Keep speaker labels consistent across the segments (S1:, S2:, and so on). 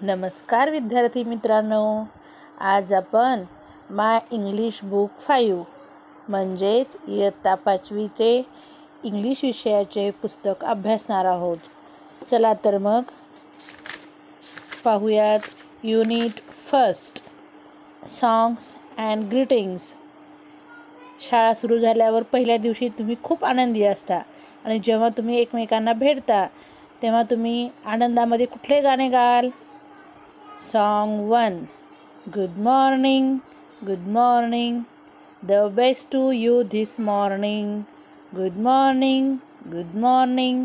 S1: नमस्कार विद्यार्थी मित्रांनो, आज आपण माय इंग्लिश बुक 5 म्हणजेच इयत्ता 5वीचे इंग्लिश विषयाचे पुस्तक अभ्यासणार आहोत. चला तर मग पाहूयात. Unit first, songs and greetings. शाळा सुरू झाल्यावर पहिल्या दिवशी तुम्ही खूप आनंदी असता आणि जेव्हा तुम्ही एकमेकांना भेटता तेव्हा तुम्ही आनंदामध्ये कुठले गाणे गाल? Song 1. Good morning, good morning. The best to you this morning. Good morning, good morning.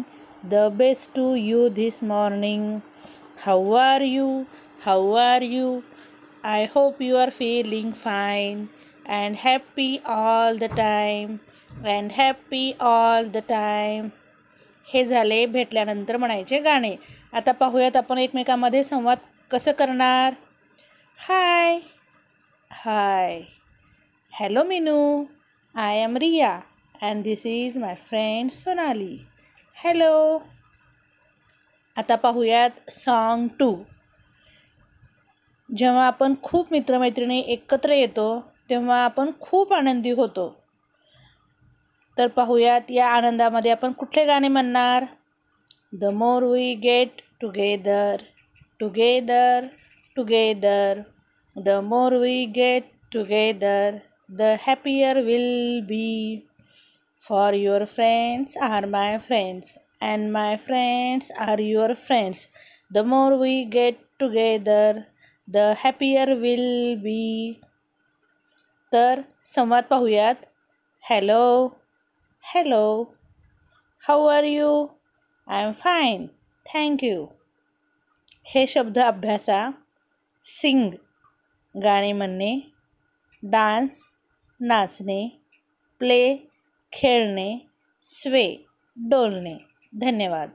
S1: The best to you this morning. How are you? How are you? I hope you are feeling fine and happy all the time. And happy all the time. हे झाले भेटल्यानंतर म्हणायचे गाणे. आता पाहूयात आपण एकमेकांमध्ये संवाद कसं करणार. Hi hi. Hello Meenu, I am Riya and this is my friend Sonali. Hello. आता पाहूयात सॉन्ग 2. जेव्हा आपण खूप मित्रमैत्रिणी एकत्र येतो तेव्हा आपण खूप आनंदी होतो. तर पाहूयात या आनंदामध्ये आपण कुठले गाणे म्हणणार. The more we get together, together, together. The more we get together, the happier we'll be. For your friends are my friends, and my friends are your friends. The more we get together, the happier we'll be. तर संवाद पाहूयात. Hello hello. How are you? I am fine, thank you. हे शब्द अभ्यासा. सिंग गाणे म्हणणे, dance नाचणे, play खेळणे, sway डोलणे. धन्यवाद.